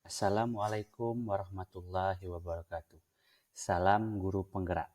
Assalamualaikum warahmatullahi wabarakatuh. Salam guru penggerak.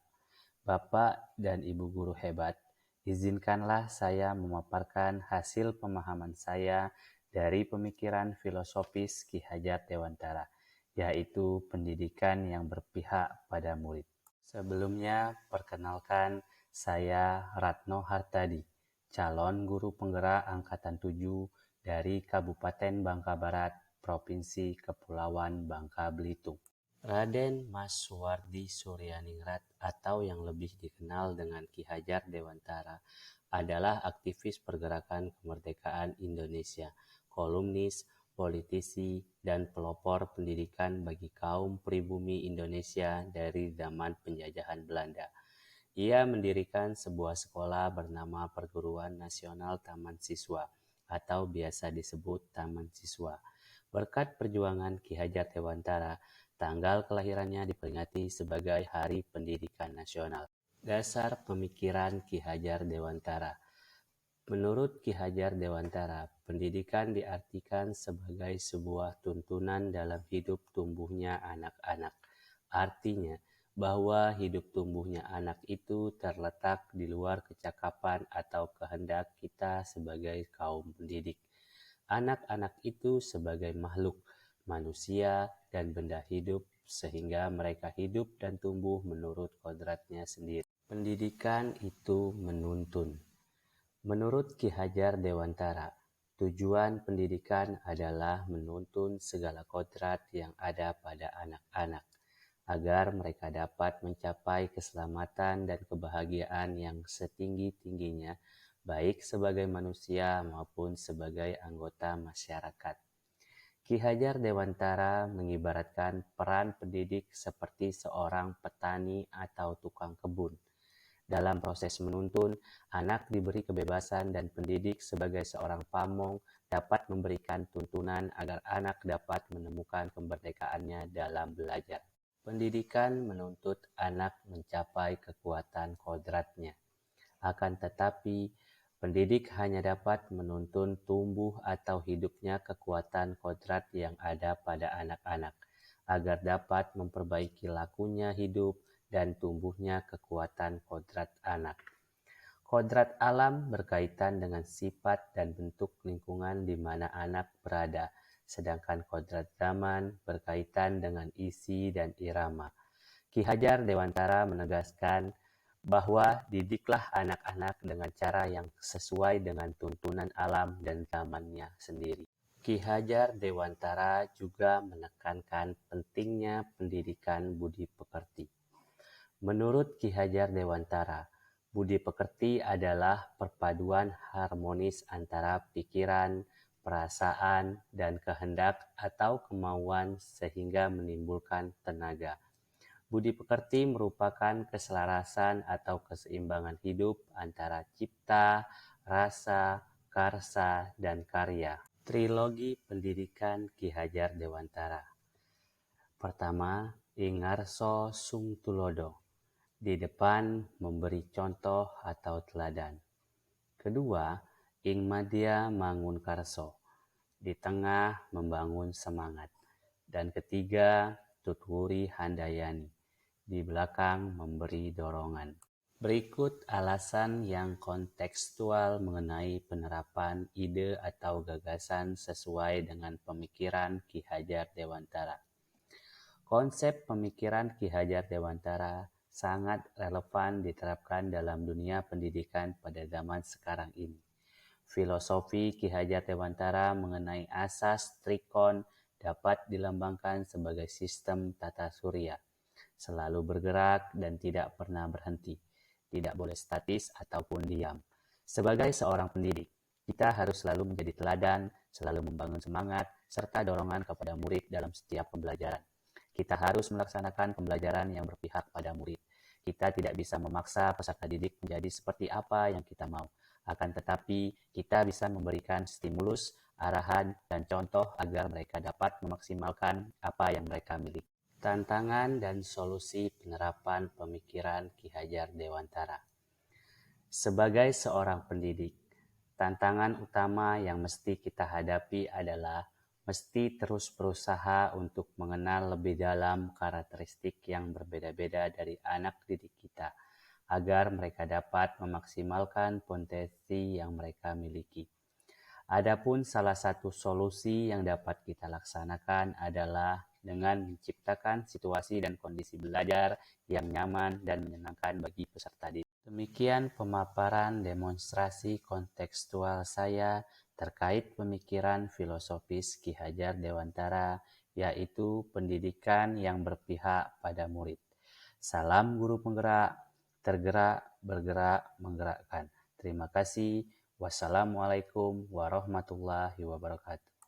Bapak dan Ibu guru hebat, izinkanlah saya memaparkan hasil pemahaman saya dari pemikiran filosofis Ki Hajar Dewantara, yaitu pendidikan yang berpihak pada murid. Sebelumnya, perkenalkan saya Ratno Hartadi, calon guru penggerak Angkatan 7 dari Kabupaten Bangka Barat, Provinsi Kepulauan Bangka Belitung. Raden Mas Suwardi Suryaningrat atau yang lebih dikenal dengan Ki Hajar Dewantara adalah aktivis pergerakan kemerdekaan Indonesia, kolumnis, politisi, dan pelopor pendidikan bagi kaum pribumi Indonesia dari zaman penjajahan Belanda. Ia mendirikan sebuah sekolah bernama Perguruan Nasional Taman Siswa atau biasa disebut Taman Siswa. Berkat perjuangan Ki Hajar Dewantara, tanggal kelahirannya diperingati sebagai Hari Pendidikan Nasional. Dasar pemikiran Ki Hajar Dewantara. Menurut Ki Hajar Dewantara, pendidikan diartikan sebagai sebuah tuntunan dalam hidup tumbuhnya anak-anak. Artinya, bahwa hidup tumbuhnya anak itu terletak di luar kecakapan atau kehendak kita sebagai kaum pendidik. Anak-anak itu sebagai makhluk, manusia, dan benda hidup, sehingga mereka hidup dan tumbuh menurut kodratnya sendiri. Pendidikan itu menuntun. Menurut Ki Hajar Dewantara, tujuan pendidikan adalah menuntun segala kodrat yang ada pada anak-anak, agar mereka dapat mencapai keselamatan dan kebahagiaan yang setinggi-tingginya, baik sebagai manusia maupun sebagai anggota masyarakat. Ki Hajar Dewantara mengibaratkan peran pendidik seperti seorang petani atau tukang kebun. Dalam proses menuntun, anak diberi kebebasan dan pendidik sebagai seorang pamong dapat memberikan tuntunan agar anak dapat menemukan kemerdekaannya dalam belajar. Pendidikan menuntut anak mencapai kekuatan kodratnya. Akan tetapi, pendidik hanya dapat menuntun tumbuh atau hidupnya kekuatan kodrat yang ada pada anak-anak, agar dapat memperbaiki lakunya hidup dan tumbuhnya kekuatan kodrat anak. Kodrat alam berkaitan dengan sifat dan bentuk lingkungan di mana anak berada, sedangkan kodrat zaman berkaitan dengan isi dan irama. Ki Hajar Dewantara menegaskan bahwa didiklah anak-anak dengan cara yang sesuai dengan tuntunan alam dan zamannya sendiri. Ki Hajar Dewantara juga menekankan pentingnya pendidikan budi pekerti. Menurut Ki Hajar Dewantara, budi pekerti adalah perpaduan harmonis antara pikiran, perasaan, dan kehendak atau kemauan sehingga menimbulkan tenaga. Budi pekerti merupakan keselarasan atau keseimbangan hidup antara cipta, rasa, karsa, dan karya. Trilogi pendidikan Ki Hajar Dewantara. Pertama, Ingarso Sung Tulodo. Di depan memberi contoh atau teladan. Kedua, Ing Madya Mangun Karso. Di tengah membangun semangat. Dan ketiga, Tutwuri Handayani. Di belakang memberi dorongan. Berikut alasan yang kontekstual mengenai penerapan ide atau gagasan sesuai dengan pemikiran Ki Hajar Dewantara. Konsep pemikiran Ki Hajar Dewantara sangat relevan diterapkan dalam dunia pendidikan pada zaman sekarang ini. Filosofi Ki Hajar Dewantara mengenai asas trikon dapat dilambangkan sebagai sistem tata surya, selalu bergerak dan tidak pernah berhenti, tidak boleh statis ataupun diam. Sebagai seorang pendidik, kita harus selalu menjadi teladan, selalu membangun semangat, serta dorongan kepada murid dalam setiap pembelajaran. Kita harus melaksanakan pembelajaran yang berpihak pada murid. Kita tidak bisa memaksa peserta didik menjadi seperti apa yang kita mau. Akan tetapi, kita bisa memberikan stimulus, arahan, dan contoh agar mereka dapat memaksimalkan apa yang mereka miliki. Tantangan dan solusi penerapan pemikiran Ki Hajar Dewantara. Sebagai seorang pendidik, tantangan utama yang mesti kita hadapi adalah mesti terus berusaha untuk mengenal lebih dalam karakteristik yang berbeda-beda dari anak didik kita, agar mereka dapat memaksimalkan potensi yang mereka miliki. Adapun salah satu solusi yang dapat kita laksanakan adalah dengan menciptakan situasi dan kondisi belajar yang nyaman dan menyenangkan bagi peserta didik. Demikian pemaparan demonstrasi kontekstual saya terkait pemikiran filosofis Ki Hajar Dewantara, yaitu pendidikan yang berpihak pada murid. Salam guru penggerak, tergerak, bergerak, menggerakkan. Terima kasih. Wassalamualaikum warahmatullahi wabarakatuh.